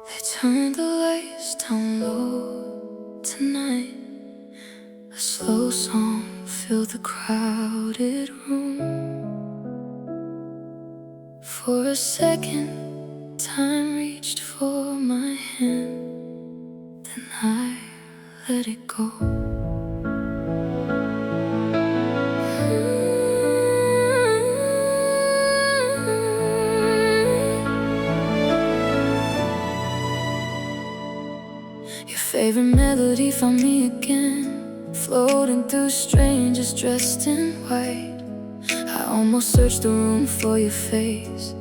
They turned the lights down low tonight. A slow song filled the crowded room. For a second, time reached for my hand, then I let it go. Your favorite melody found me again, floating through strangers dressed in white. I almost searched the room for your face,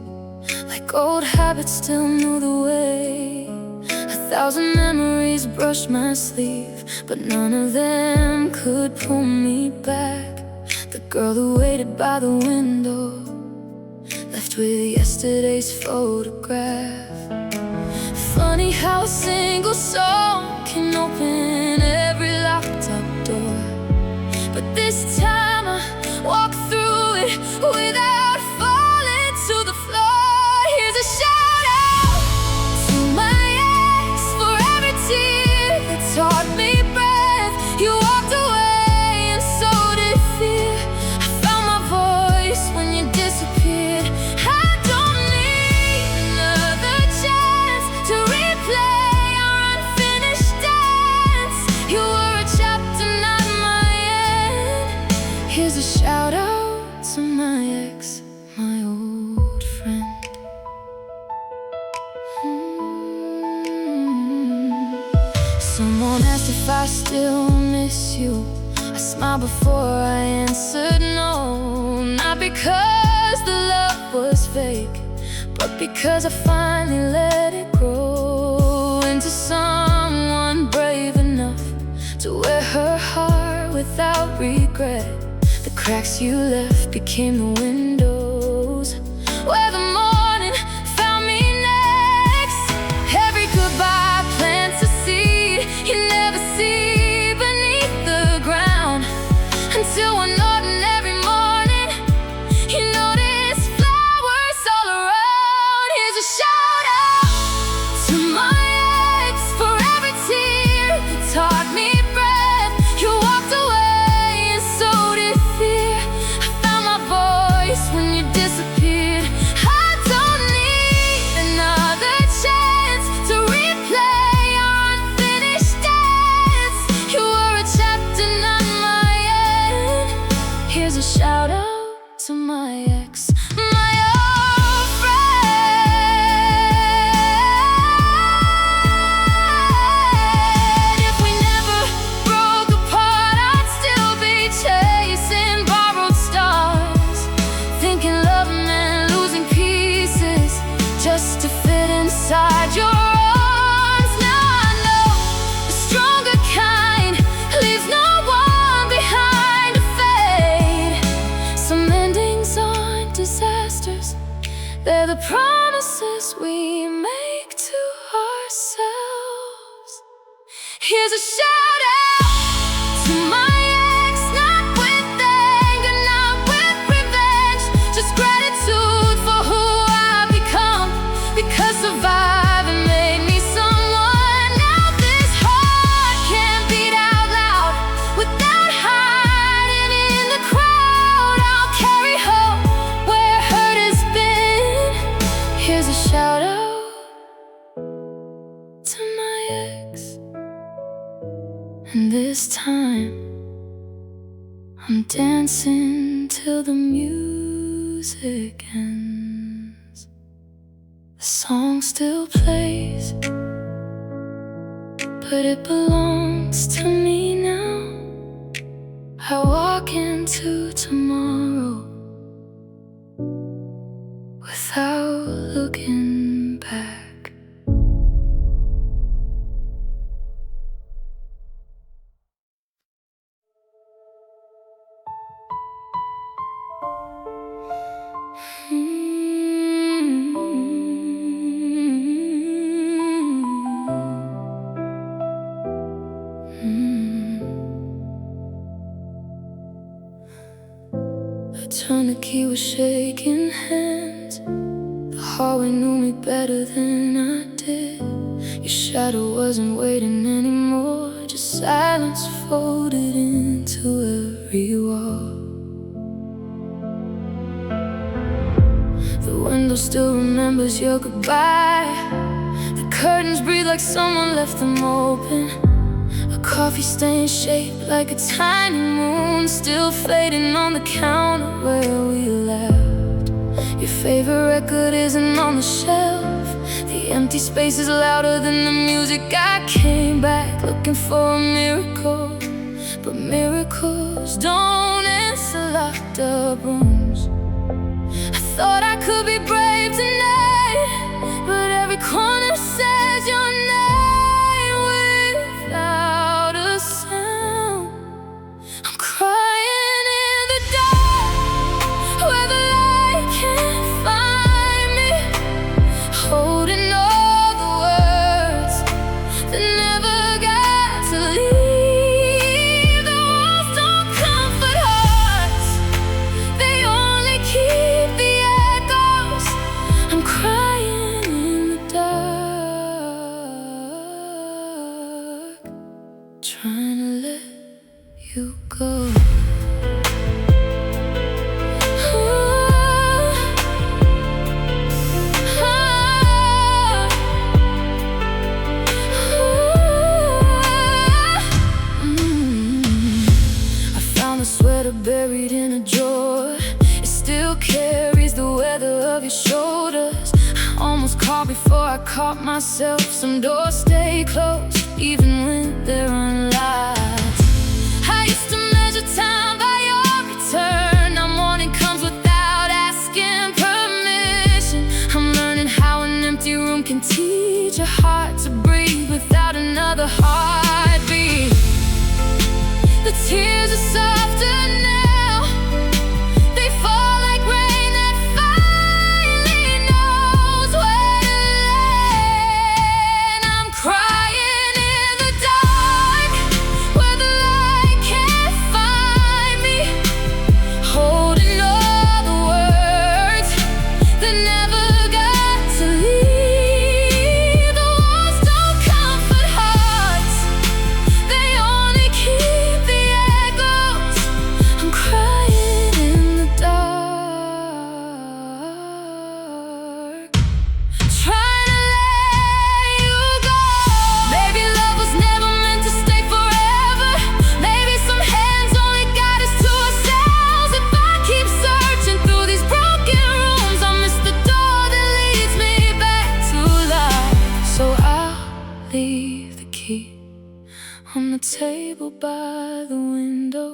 like old habits still knew the way. 1,000 memories brushed my sleeve, but none of them could pull me back. The girl who waited by the window, left with yesterday's photograph. Funny how a single song can open every locked up door, but this time I walked through it without falling to the floor. Here's a shout out to my ex for every tear that taught me breath. You walked away and so did fear. I found my voice when you disappeared. I don't need another chance to replay our unfinished dance. You were a chapter, not my end. Here's a shout out to my ex, my old friend. Someone asked if I still miss you. I smiled before I answered no. Not because the love was fake, but because I finally let it grow into someone brave enough to wear her heart without regret. The cracks you left became the windows where the morning found me next. Every goodbye plants a seed you never see beneath the ground, until one ordinary morning you notice flowers all around. Here's a shout out to my ex for every tear that taught me breath. You walked away and so did fear. I found my voice when you disappeared. I don't need another chance to replay our unfinished dance. You were a chapter, not my end. Here's a shout out to my ex, my old friend. If we never broke apart, I'd still be chasing borrowed stars, thinking love meant losing pieces just to fit inside your arms. Now I know a stronger kind leaves no one behind to fade. Some endings aren't disasters, they're the promises we make to ourselves. Here's a shout out to my ex, not with anger, not with revenge, just gratitude for who I've become, because surviving made me someone. Now this heart can't beat out loud without hiding in the crowd. I'll carry hope where hurt has been. Here's a shout out to my ex, and this time I'm dancing till the music ends. The song still plays, but it belongs to me now. I walk into tomorrow without looking back. I turned the key with shaking hands. The hallway knew me better than I did. Your shadow wasn't waiting anymore, just silence folded into every wall. The window still remembers your goodbye. The curtains breathe like someone left them open. A coffee-stained shape like a tiny moon, still fading on the counter where we left. Your favorite record isn't on the shelf. The empty space is louder than the music. I came back looking for a miracle, but miracles don't answer locked up rooms. I thought I could be brave tonight, but every corner says your name without a sound. I'm crying in the dark, where the light can't find me, holding all the words that never got to leave. The walls don't comfort hearts, they only keep the echoes. I'm crying in the dark, trying to let you go. I found the sweater buried in a drawer. It still carries the weather of your shoulders. I almost called before I caught myself. Some doors stay closed even when they're unlocked. I used to measure time by your return. Now morning comes without asking permission. I'm learning how an empty room can teach a heart to breathe without another heartbeat. The tears are softer now, they fall like rain that finally knows where to land. I'm crying in the dark, where the light can't find me, holding all the words that never got to leave. The walls don't comfort hearts, they only keep the echoes. I'm crying in the dark, trying to let you go. Maybe love was never meant to stay forever. Maybe some hands only got us to ourselves. If I keep searching through these broken rooms, I'll miss the door that leads me back to life. So I'll leave the key on the table by the window,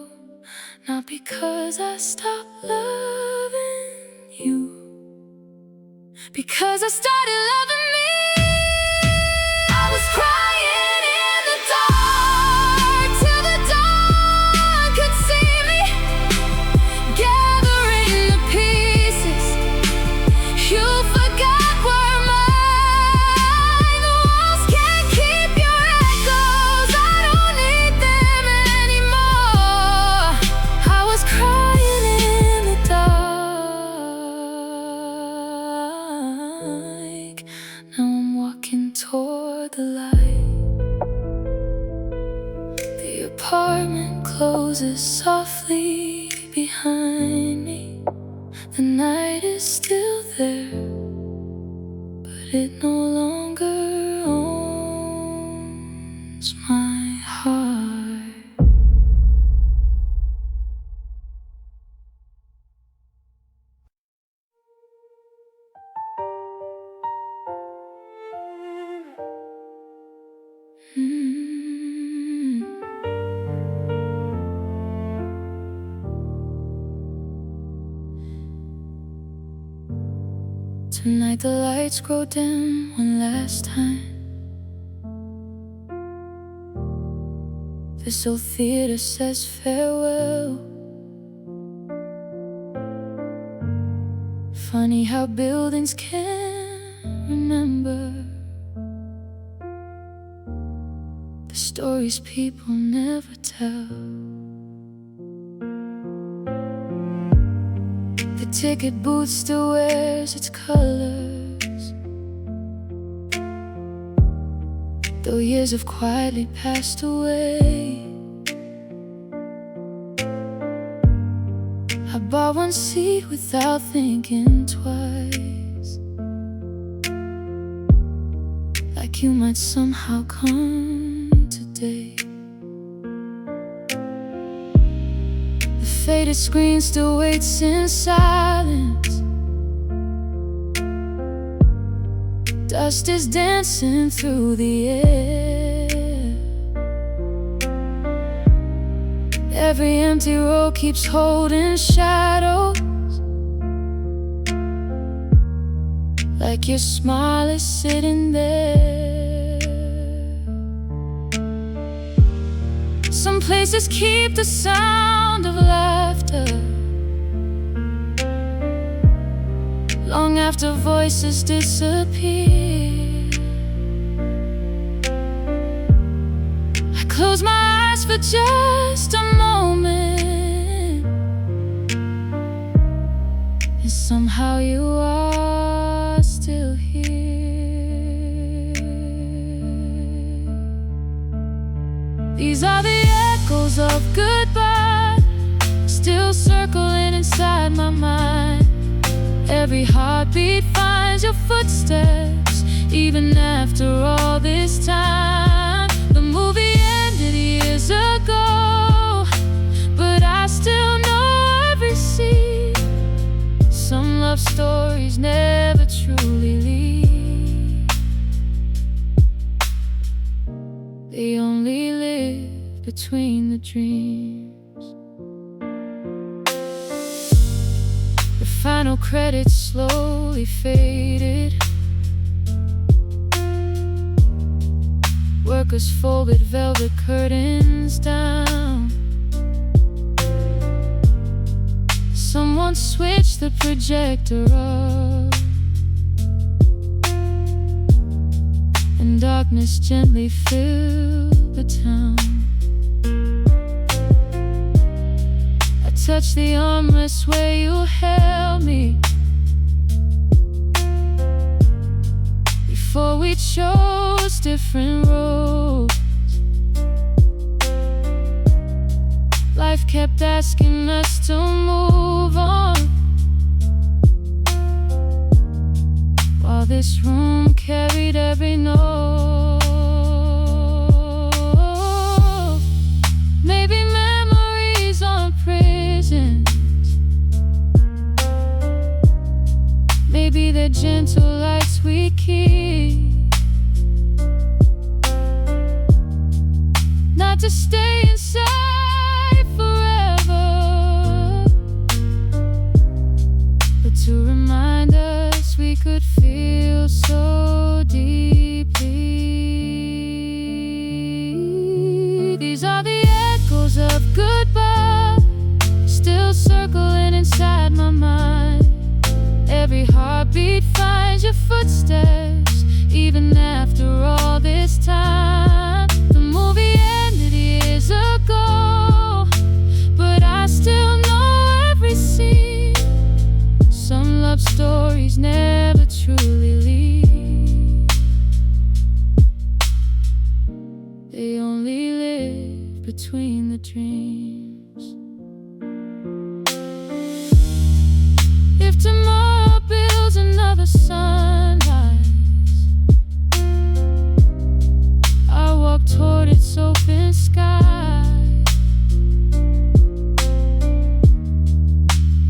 not because I stopped loving you, because I started loving me. I was crying in the dark till the dawn could see me, gathering the pieces you forgot were mine. The walls can't keep your echoes, I don't need them anymore. I was crying in the dark, now I'm walking toward the light. The apartment closes softly behind me. The night is still there, but it no longer owns my heart. Tonight the lights grow dim one last time. This old theater says farewell. Funny how buildings can remember the stories people never tell. The ticket booth still wears its colors. though years have quietly passed away. I bought one seat without thinking twice, like you might somehow come today. The faded screen still waits in silence. Dust is dancing through the air. Every empty row keeps holding shadows, like your smile is sitting there. Some places keep the sound of laughter long after voices disappear. I close my eyes for just a moment, and somehow you are still here. These are the echoes of goodbye, still circling inside my mind. Every heartbeat finds your footsteps, even after all this time. The movie ended years ago, but I still know every scene. Some love stories never truly leave, they only live between the dreams. The final credits slowly faded. Workers folded velvet curtains down. Someone switched the projector up, and darkness gently filled the town. I touched the armrest where you held me before we chose different roads. Life kept asking us to move on, while this room carried every note. Maybe memories aren't prisons, maybe they're gentle lights we keep, not to stay inside forever, but to remind us we could feel so deeply. These are the echoes of goodbye, still circling inside my mind. Every heartbeat finds your footsteps, even after all this time. The movie ended years ago, but I still know every scene. Some love stories never truly leave, they only live between the dreams. If tomorrow builds another sunrise, I walk toward its open sky,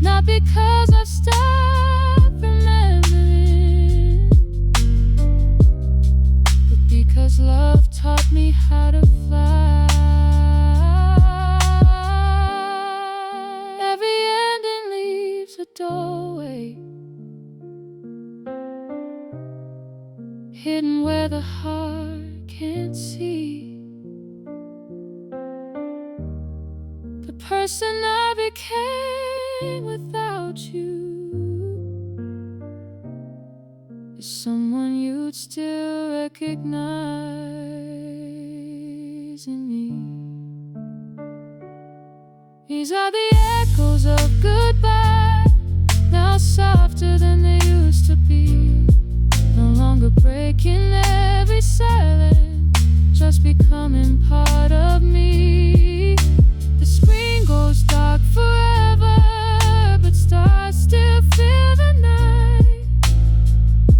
not because I've stopped remembering, but because love taught me how to fly. Every ending leaves a doorway, hidden where the heart can't see. The person I became without you is someone you'd still recognize in me. These are the echoes of goodbye, now softer than they used to be, no longer breaking every silence, becoming part of me. The screen goes dark forever, but stars still fill the night.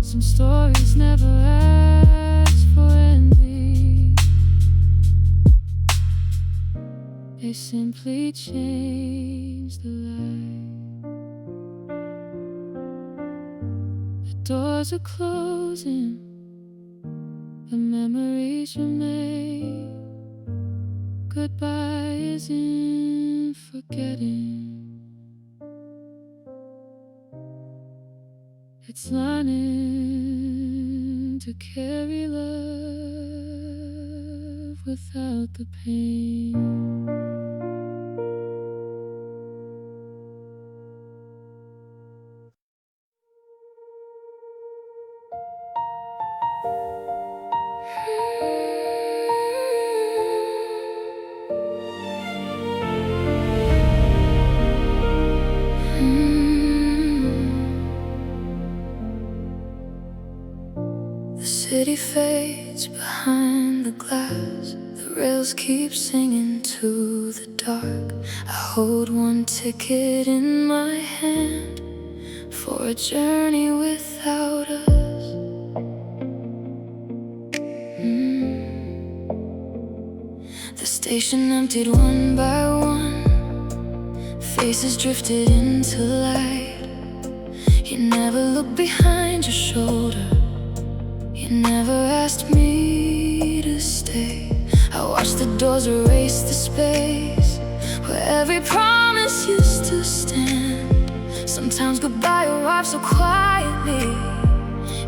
Some stories never ask for ending, they simply change the light. The doors are closing, the memories remain. Goodbye isn't forgetting, it's learning to carry love without the pain. The city fades behind the glass. The rails keep singing to the dark. I hold one ticket in my hand for a journey without us. The station emptied one by one, faces drifted into light. You never look behind your shoulder, you never asked me to stay. I watched the doors erase the space where every promise used to stand. Sometimes goodbye arrives so quietly,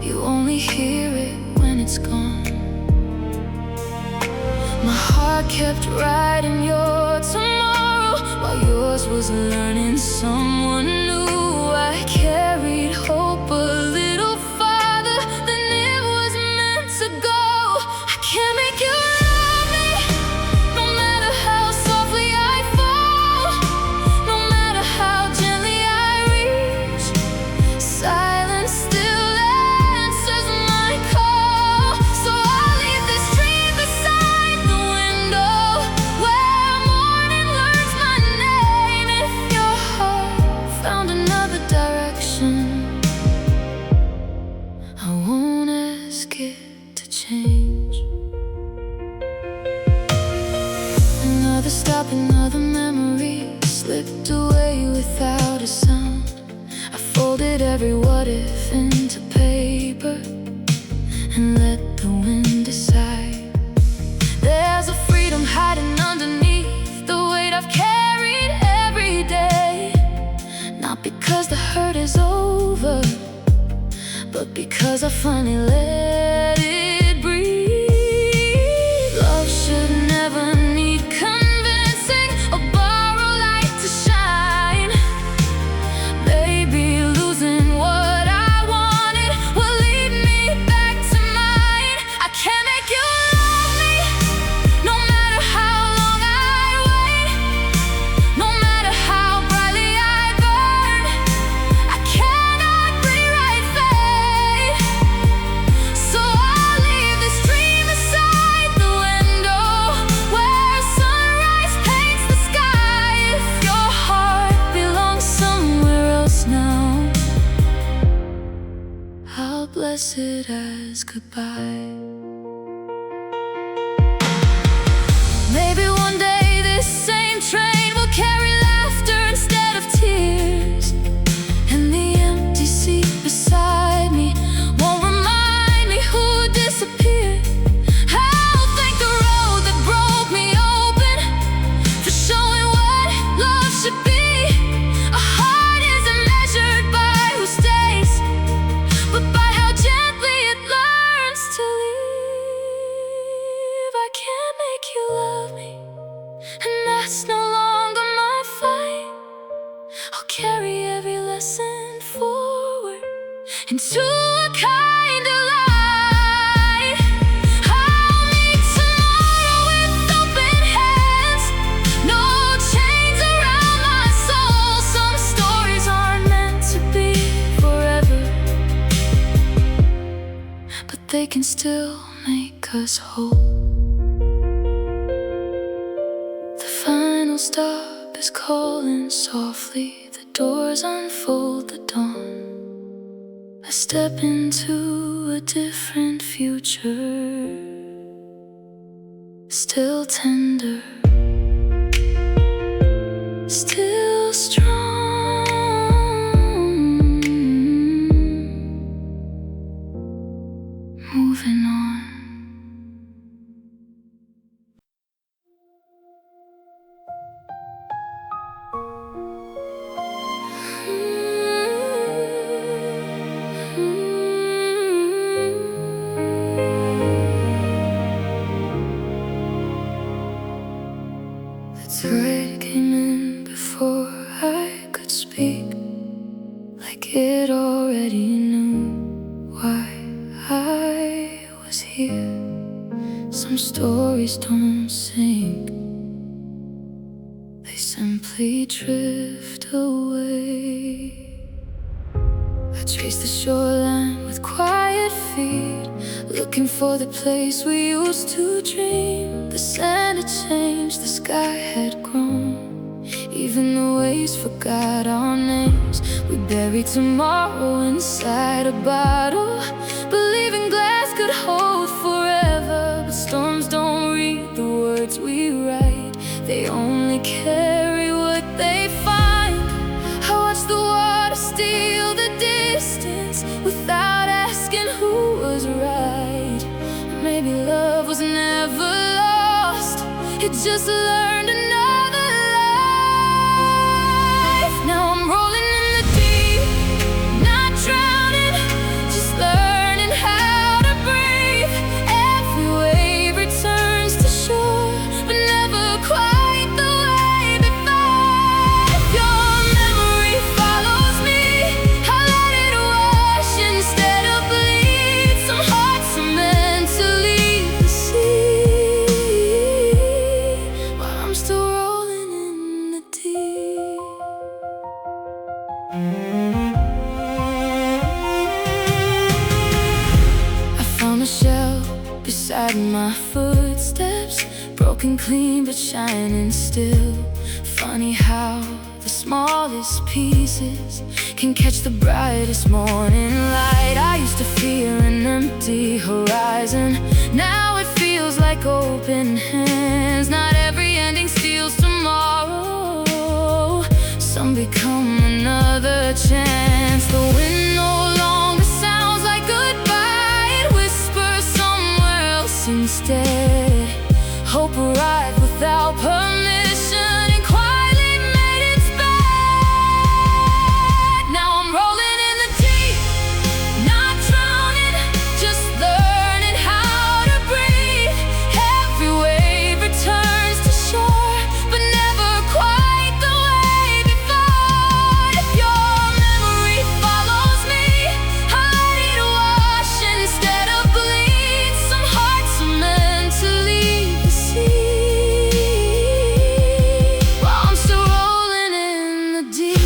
you only hear it when it's gone. My heart kept writing your tomorrow while yours was learning someone new. I carried hope a little farther than it was meant to go. I can't make you love me, no matter how softly I fall, no matter how gently I reach. Silence still answers my call. So I'll leave this dream beside the window where morning learns my name. If your heart found another direction, I won't ask it to change. Another stop, another memory slipped away without a sound. I folded every what if into paper and let the wind decide. There's a freedom hiding underneath the weight I've carried every day. Not because the hurt is over, but because I finally let it breathe. Love should never need convincing or borrow light to shine. Maybe losing what I wanted will lead me back to mine. I can't make you love me, no matter how long I wait, no matter how brightly I burn. I cannot rewrite fate, so I'll leave this dream beside the window where sunrise paints the sky. If your heart belongs somewhere else now, I'll bless it as goodbye. Maybe one day this same train will carry laughter instead of tears, and the empty seat beside me won't remind me who disappeared. I'll thank the road that broke me open for showing what love should be. A heart isn't measured by who stays, but by how gently it learns to leave. I can't make you love me, and that's no longer my fight. I'll carry every lesson forward into a kinder light. I'll meet tomorrow with open hands, no chains around my soul. Some stories aren't meant to be forever, but they can still make us whole. stop is calling softly. The doors unfold the dawn. I step into a different future, still tender, still strong, moving on. That's right, it came in before I could speak, like it already knew why I was here. Some stories don't sink, they simply drift away. I trace the shoreline with quiet feet, looking for the place we used to dream. The sand had changed, the sky had grown, even the waves forgot our names. We buried tomorrow inside a bottle, believing glass could hold forever. But storms don't read the words we write, they only carry what they find. I watch the water steal the distance without asking who was right. Maybe love was never lost, it just learned another life. Now I'm rolling in the deep, not drowning, just learning how to breathe. Every wave returns to shore, but never quite the way before. If your memory follows me, I'll let it wash instead of bleed. Some hearts are meant to leave the sea, while I'm still rolling in the deep. I found a shell beside my footsteps, broken clean but shining still. Funny how the smallest pieces can catch the brightest morning light. I used to fear an empty horizon, now it feels like open hands. Not every ending steals tomorrow, some become another chance. The wind no longer sounds like goodbye, it whispers somewhere else instead. Hope arrived without permission and quietly made its bed. Now I'm rolling in the deep, not drowning, just learning how to breathe. Every wave returns to shore, but never quite the way before. If your memory follows me, I'll let it wash instead of bleed. Some hearts are meant to leave the sea, while I'm still rolling in the deep.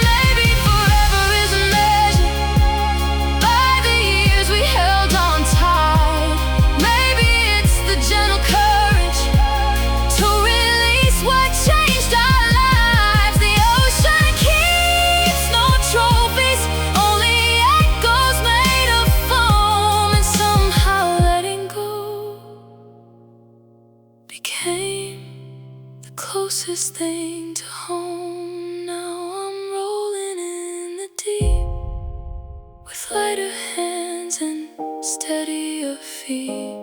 Maybe forever is measured by the years we held on tight. Maybe it's the gentle courage to release what changed our lives. The ocean keeps no trophies, only echoes made of foam. And somehow letting go became the closest thing to home. Now I'm rolling in the deep, with lighter hands and steadier feet.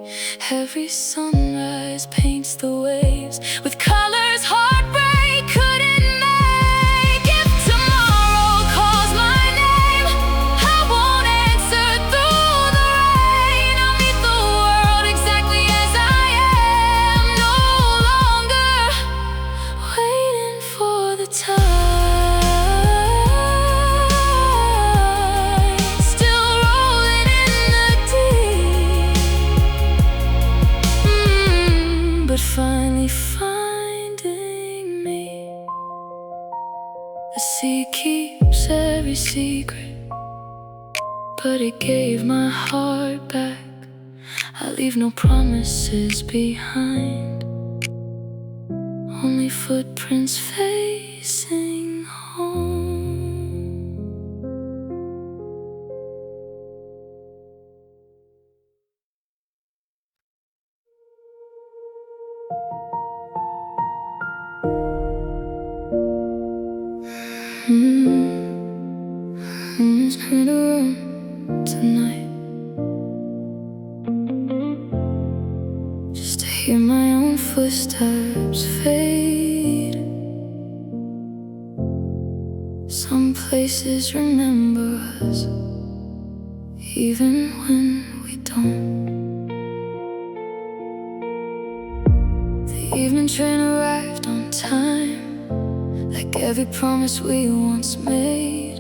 Every sunrise paints the waves with colors heartbreak couldn't make. If tomorrow calls my name, I won't answer through the rain. I'll meet the world exactly as I am, no longer waiting for the tide. Still rolling in the deep, but finally find secret, but it gave my heart back. I leave no promises behind, only footprints facing home. It's in the room tonight, just to hear my own footsteps fade. Some places remember us, even when we don't. The evening train arrived on time, like every promise we once made.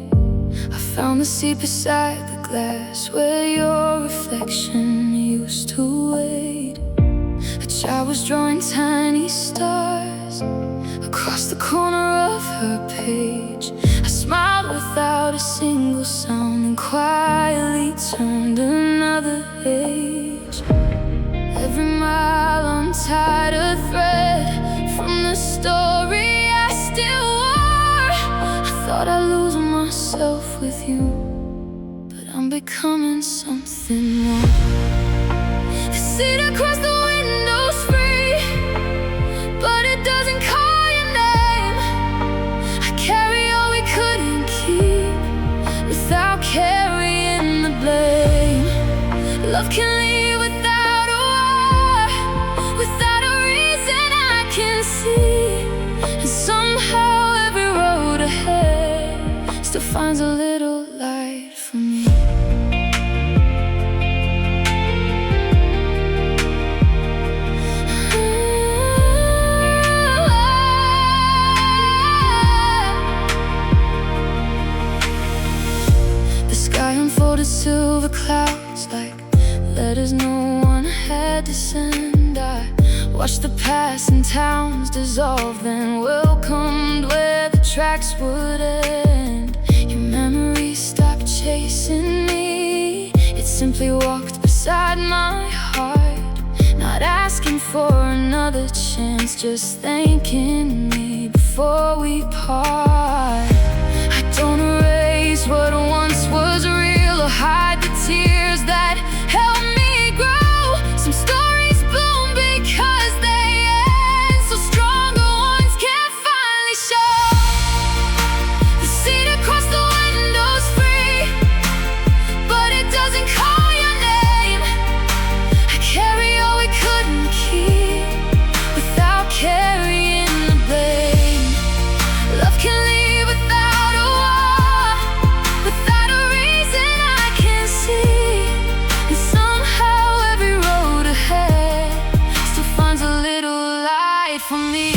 I found the seat beside the glass where your reflection used to wait. A child was drawing tiny stars across the corner of her page. I smiled without a single sound and quietly turned another page. Every mile untied a thread from the story I still wore. I thought I'd lose myself with you, but I'm becoming something more. The seat across the window's free, but it doesn't call your name. I carry all we couldn't keep without carrying the blame. Love can leave without a war, without a reason I can see. And somehow every road ahead still finds a little light for me. The sky unfolded silver clouds like letters no one had to send. I watched the passing towns dissolve, then welcomed where the tracks would end. Your memory stopped chasing me, it simply walked beside my heart, not asking for another chance, just thanking me before we part. I don't erase what once was real or hide the tears that helped me grow. Some stories bloom because they end, so stronger ones can finally show. The seat across the window's free, but it doesn't call your name. I carry all we couldn't keep without carrying the blame. Love can leave without a war, without a reason I can see. And somehow every road ahead still finds a little light for me.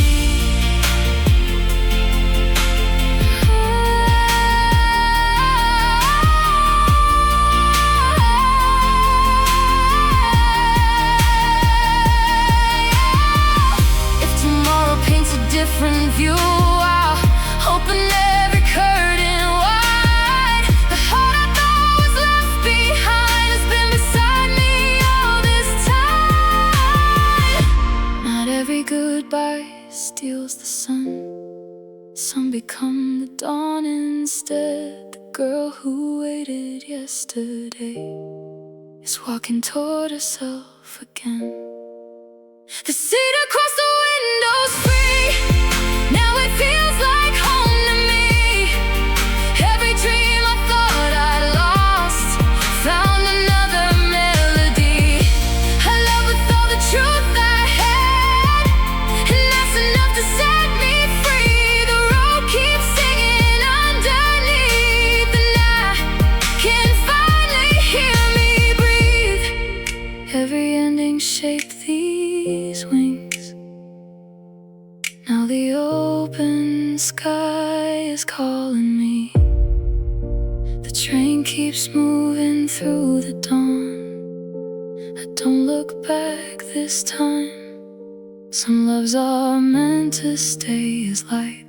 If tomorrow paints a different view, I'll open every curtain wide. The heart I thought was left behind has been beside me all this time. Not every goodbye steals the sun. Some become the dawn instead. The girl who waited yesterday is walking toward herself again. The seat across the window's free, now it feels like home to me. Every dream I thought I'd lost found another melody. I love with all the truth I had, and that's enough to set me free. The road keeps singing underneath, and I can finally hear me breathe. Every ending shaped these wings. Now the open sky is calling me. The train keeps moving through the dawn. I don't look back this time. Some loves are meant to stay as light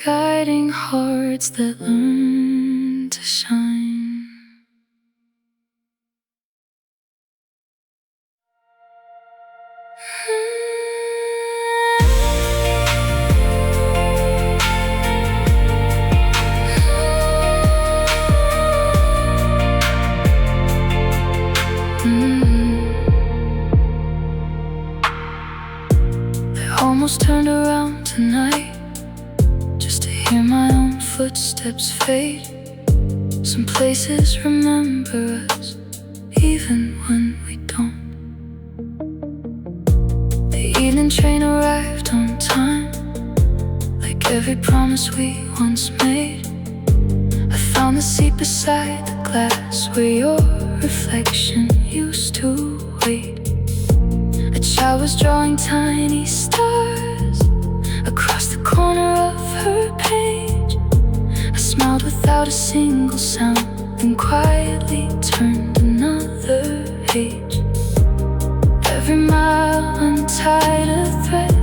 guiding hearts that learn to shine. I almost turned around tonight just to hear my own footsteps fade. Some places remember us even when we don't. The evening train arrived on time, like every promise we once made. I found the seat beside the glass where your reflection used to wait. A child was drawing tiny stars across the corner of her page. I smiled without a single sound, then quietly turned another page. Every mile untied a thread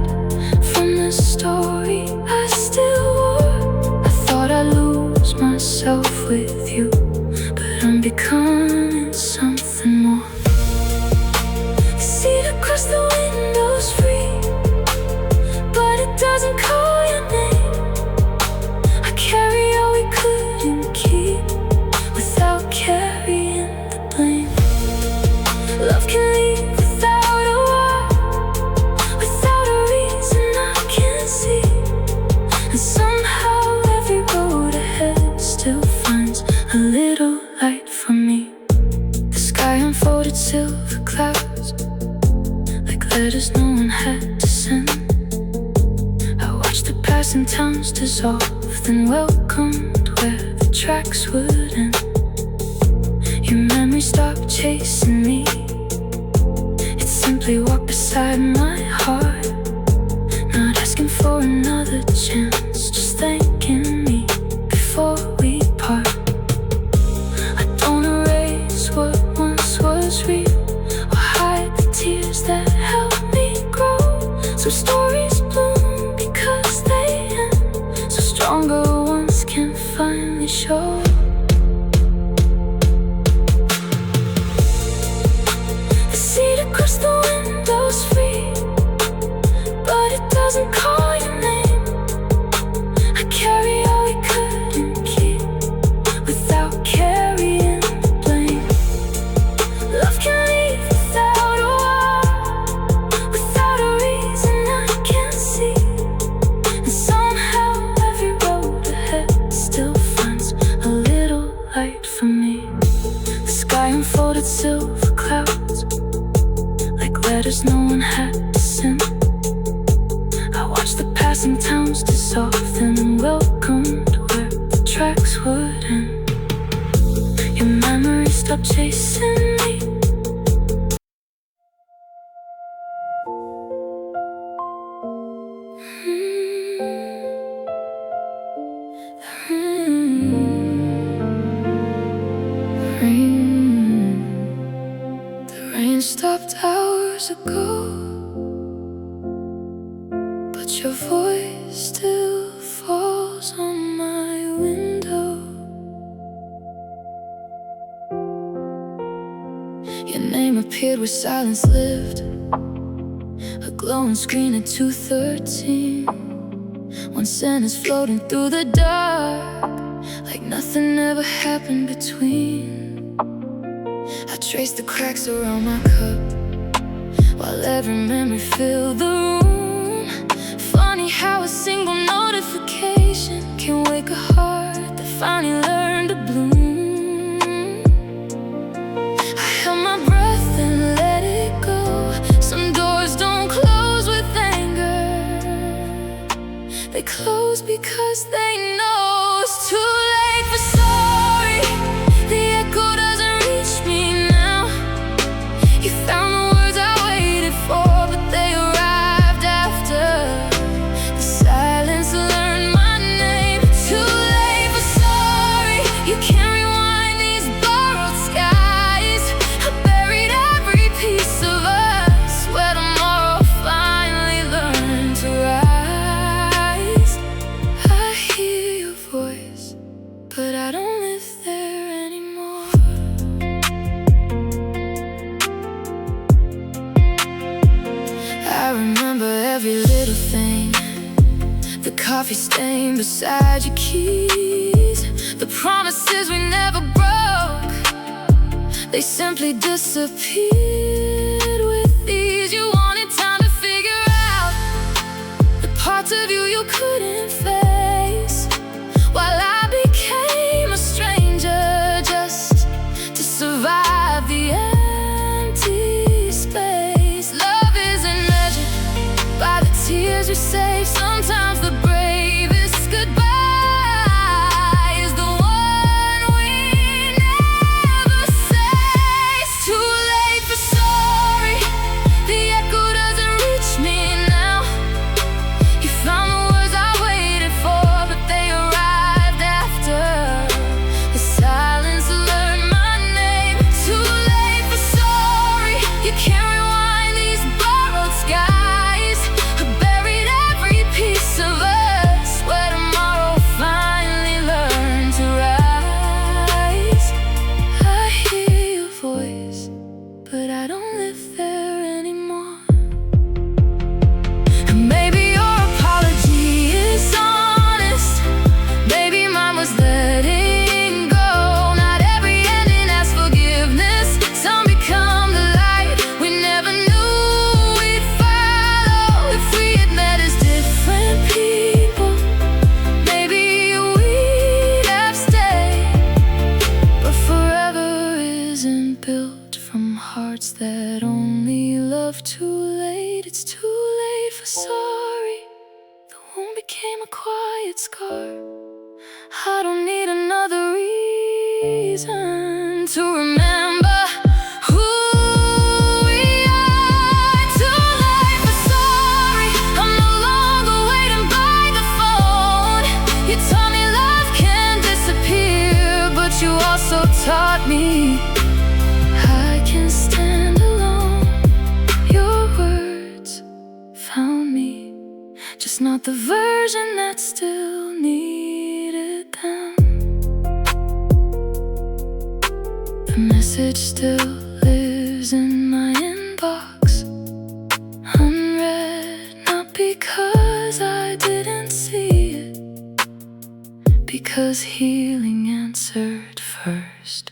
from the story I still wore. I thought I'd lose myself with you, but I'm becoming something more. The seat across the window's free, but it doesn't call your name. I carry all we couldn't keep without carrying the blame. Love can leave without a why, without a reason I can't see. And somehow every road ahead still finds a little light for me. The sky unfolded silver clouds, like letters no one had to send. I watched the passing towns dissolve, then welcomed where the tracks would end. Your memory stopped chasing me, it simply walked beside my heart, not asking for another chance, just thanking me before we part. I don't erase what once was real, or hide the tears that helped me grow. Some stories bloom because they end, so stronger ones can finally show. The seat across the window's free, but it doesn't call your name. I carry all we couldn't keep without carrying the blame. Love can leave without a why, without a reason I can't see. And somehow every road ahead still finds a little light for me. The sky unfolded silver clouds, like letters no one had to send. I watched the passing towns dissolve, then welcomed where the tracks would end. Your memory stopped chasing me. The rain stopped hours ago, but your voice still falls on my window. Your name appeared where silence lived, a glowing screen at 2:13. One sentence floating through the dark, like nothing ever happened between. I traced the cracks around my cup, while every memory filled the room. Funny how a single notification can wake a heart that finally learned to bloom. I held my breath and let it go. Some doors don't close with anger, they close because they know it's too late for sorry. The echo doesn't reach me now. You found the words I waited for, but they arrived after. The silence learned my name. Too late for sorry. You can't rewind these borrowed skies. I buried every piece of us where tomorrow finally learned to rise. I hear every little thing. The coffee stain beside your keys, the promises we never broke, they simply disappeared with ease. You wanted time to figure out the parts of you you couldn't face, while I became a stranger just to survive the empty space. Love isn't measured by the tears we save. Sometimes the bravest goodbye is the one we never say. It's too late for sorry, the echo doesn't reach me now. You found the words I waited for, but they arrived after the silence learned my name. Too late for sorry, you can't rewind these borrowed skies. I buried every piece of us where tomorrow finally learned to rise. I hear your voice, but I don't live there anymore. And maybe your apology is honest, maybe mine was letting go. Not every ending has forgiveness. Some become the light we never knew we'd follow. If we had met as different people, maybe we'd have stayed. But forever isn't built from hearts that only love too late. It's too late for sorry, the wound became a quiet scar. I don't need another reason to remember who we are. Too late for sorry, I'm no longer waiting by the phone. You taught me love can disappear, but you also taught me I can stand alone. Your words found me, just not the version that still needed them. The message still lives in my inbox, unread, not because I didn't see it, because healing answered first.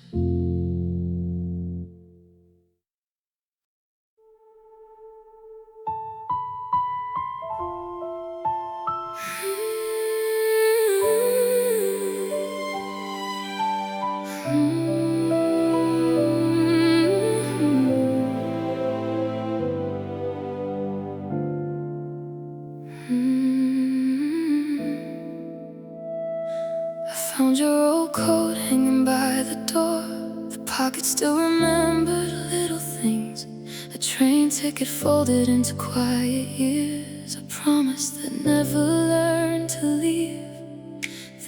I found your old coat hanging by the door. The pocket still remembered little things. A train ticket folded into quiet years. A promise that never learned to leave.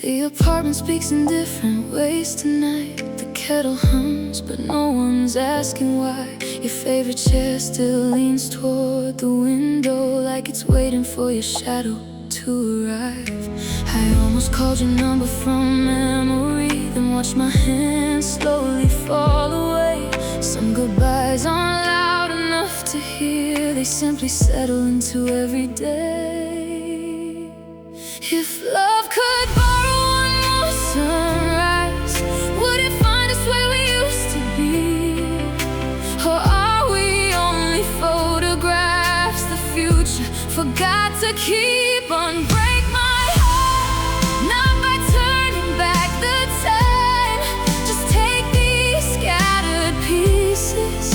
The apartment speaks in different ways tonight. The kettle hums, but no one's asking why. Your favorite chair still leans toward the window, like it's waiting for your shadow to arrive. I almost called your number from memory, then watched my hands slowly fall away. Some goodbyes aren't loud enough to hear, they simply settle into every day. If love could borrow one more sunrise, would it find us where we used to be? Or are we only photographs the future forgot to keep on? Break my heart, not by turning back the time. Just take these scattered pieces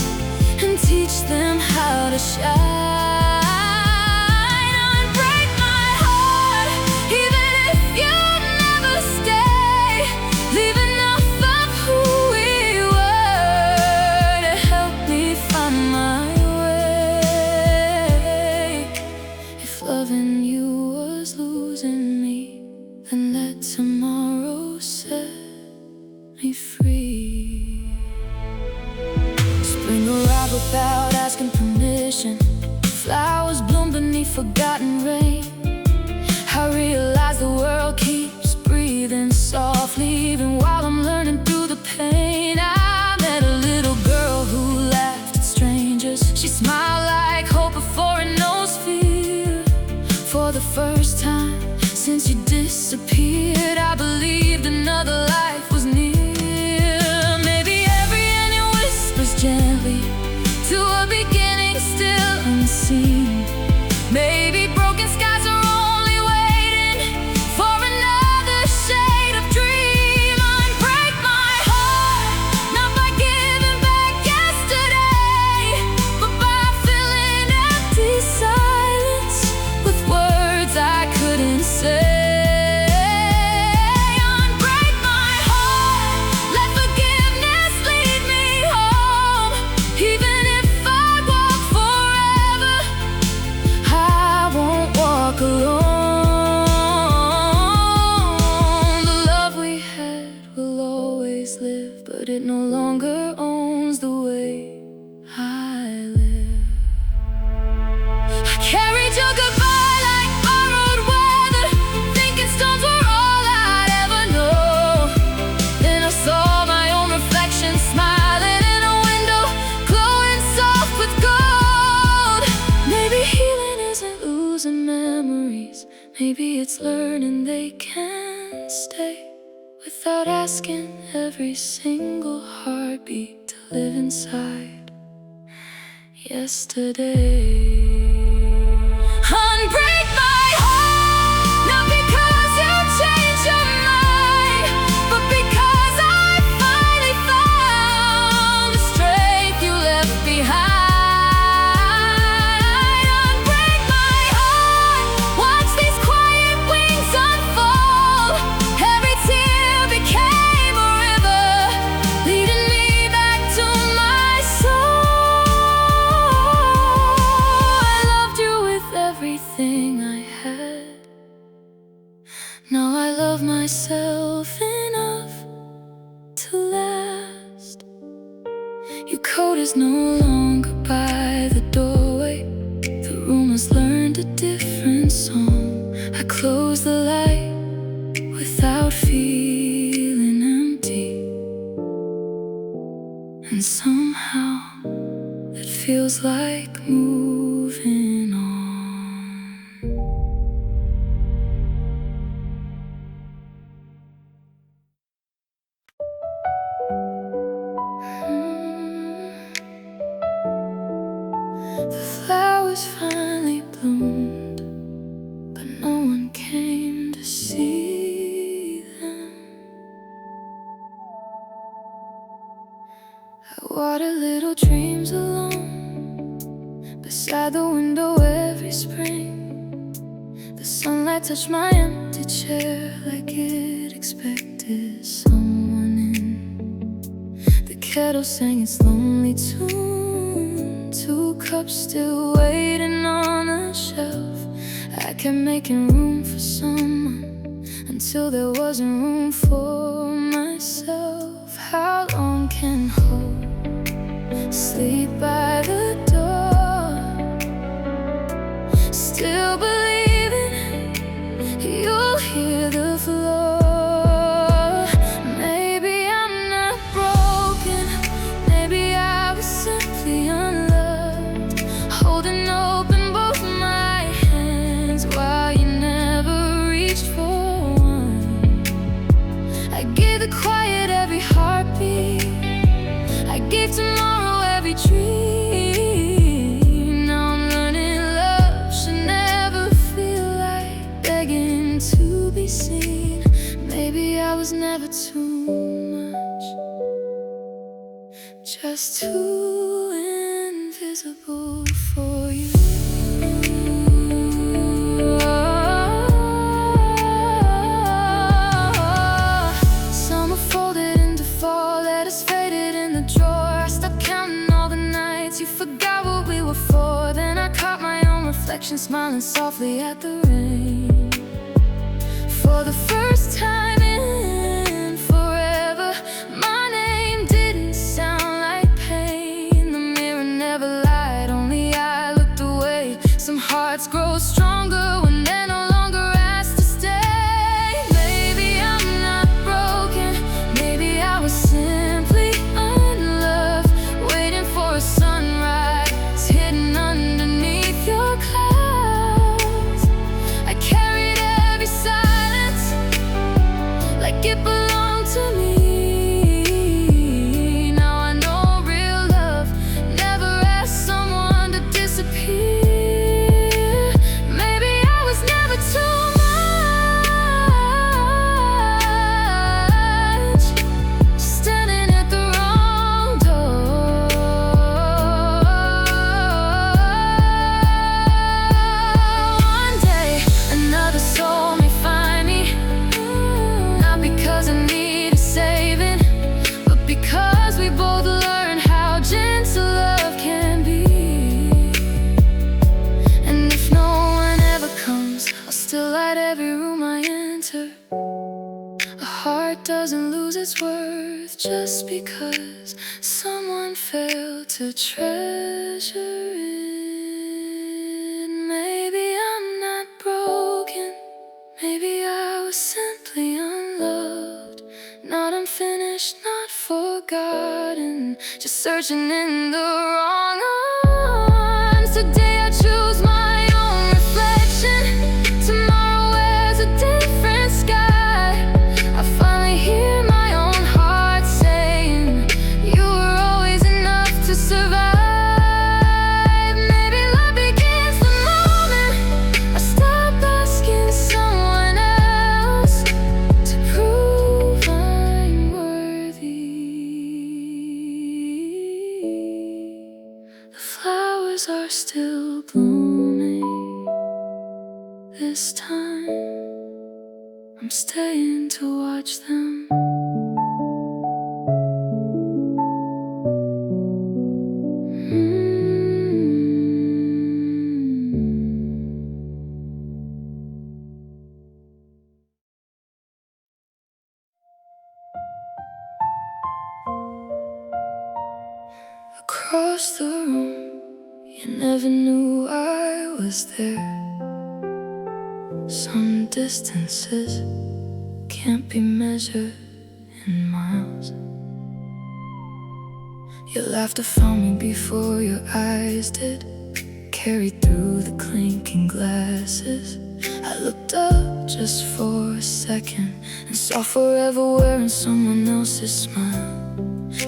and teach them how to shine. Unbreak my heart, even if you never stay. Leave enough of who we were to help me find my way. If loving you was losing me, then let tomorrow set me free. Spring arrived without asking permission. Flowers bloom beneath forgotten rain. I realize the world keeps breathing softly, even while I'm learning through the pain. I met a little girl who laughed at strangers. She smiled like hope before it knows fear. believed another life was near. Maybe every ending whispers gently to a beginning still unseen. Maybe broken skies are only waiting for another shade of dream. Unbreak my heart, not by giving back yesterday, but by filling empty silence with words I couldn't say. Unbreak my heart, let forgiveness lead me home. Even if I walk forever, I won't walk alone. The love we had will always live, but it no longer owns the way I live. I carried your goodbye like borrowed weather, thinking stones were all I'd ever know. Then I saw my own reflection smiling in a window, glowing soft with gold. Maybe healing isn't losing memories, maybe it's learning they can stay without asking every single heartbeat to live inside yesterday. Unbreak my heart, not because you changed your mind, but because I finally found the strength you left behind. Unbreak my heart, watch these quiet wings unfold. Every tear became a river, leading me back to my soul. I loved you with everything I had. Now I love myself enough to last. Your coat is no longer by the doorway, the room has learned a different song. I close the light without feeling empty, and somehow it feels like moving on. The flowers finally bloomed, but no one came to see them. I water little dreams alone beside the window every spring. The sunlight touched my empty chair like it expected someone in. The kettle sang its lonely tune, 2 cups still waiting on the shelf. I kept making room for someone until there wasn't room for myself. How long can hope sleep by the door, still believing you'll hear the floor? Maybe I'm not broken, maybe I was simply unloved, holding open both my hands while you never reached for one. I gave the quiet every heartbeat, I gave tomorrow every dream. Now I'm learning love should never feel like begging to be seen. Maybe I was never too much, just too invisible for you. Summer folded into fall, letters faded in the drawer. I stopped counting all the nights you forgot what we were for. Then I caught my own reflection smiling softly at the rain. For the first time in forever, my name didn't sound like pain. The mirror never lied, only I looked away. Some hearts grow stronger when they're no longer asked to stay. Maybe I'm not broken, maybe I was simply unloved, waiting for a sunrise hidden underneath your clouds. I carried every silence doesn't lose its worth just because someone failed to treasure it. Maybe I'm not broken, maybe I was simply unloved, not unfinished, not forgotten, just searching in the wrong arms. Today I choose my own reflection, tomorrow wears a different sky. I finally hear my own heart saying, you were always enough to survive. Maybe love begins the moment I stop asking someone else to prove I'm worthy. The flowers are still blooming. This time I'm staying to watch them. Across the room, you never knew I was there. Some distances can't be measured in miles. Your laughter found me before your eyes did, carried through the clinking glasses. I looked up just for a second and saw forever wearing someone else's smile.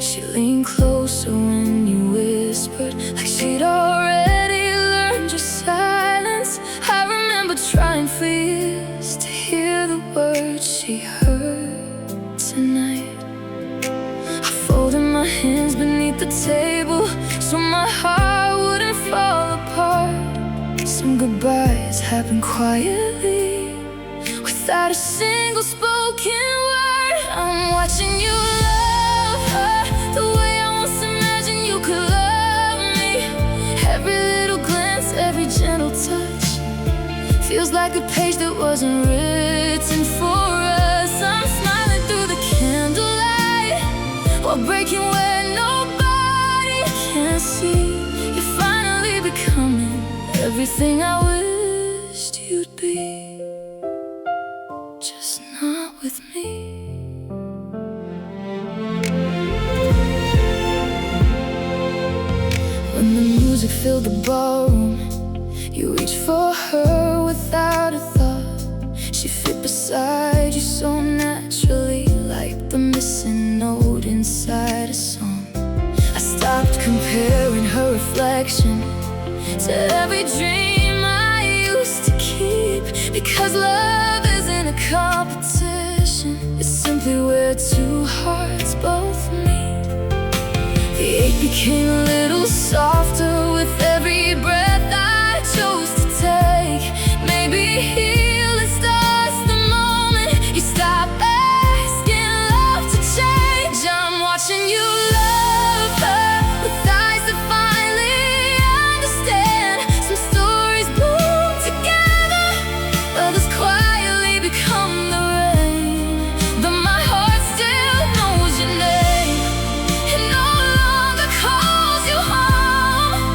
She leaned closer when you whispered, like she'd already learned your silence. I remember trying for years to hear the words she heard tonight. I folded my hands beneath the table so my heart wouldn't fall apart. Some goodbyes happened quietly, without a single spoken word. I'm watching you love her the way I once imagined you could love me. Every little glance, every gentle touch feels like a page that wasn't written for us. I'm smiling through the candlelight while breaking where nobody can see. You're finally becoming everything I wished you'd be, just not with me. When the music filled the ballroom, you reached for her without a thought. She fit beside you so naturally, like the missing note inside a song. I stopped comparing her reflection to every dream I used to keep, because love isn't a competition, it's simply where two hearts both meet. The ache became a little softer with every breath I chose to take. Maybe healing starts the moment you stop asking love to change. I'm watching you love her with eyes that finally understand. Some stories bloom together, others quietly become the rain. But my heart still knows your name, it no longer calls you home.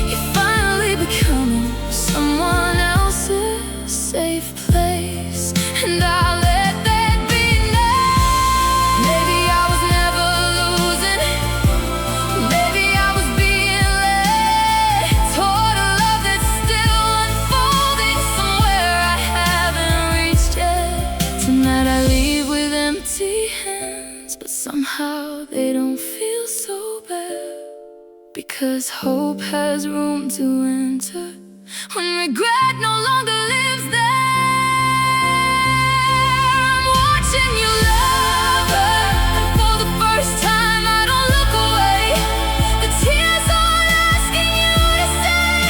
You're finally becoming someone else's safe place, and I'll let that be known. Maybe I was never losing, maybe I was being led toward a love that's still unfolding somewhere I haven't reached yet. Tonight I leave with empty hands, but somehow they don't feel so bad, because hope has room to enter when regret no longer lives there. I'm watching you love her, and for the first time I don't look away. The tears aren't asking you to stay,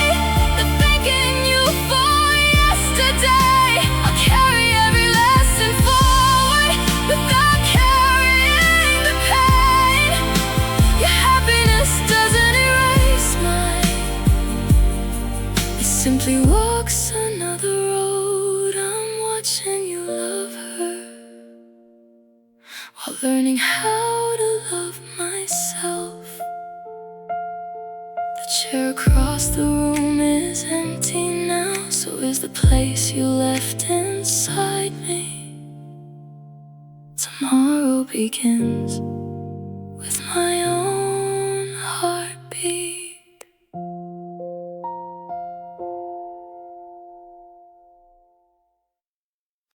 they're thanking you for yesterday. I'll carry every lesson forward without carrying the pain. Your happiness doesn't erase mine, it simply walks another road. I'm watching you love her. while learning how to love myself. The chair across the room is empty now, so is the place you left inside me. Tomorrow begins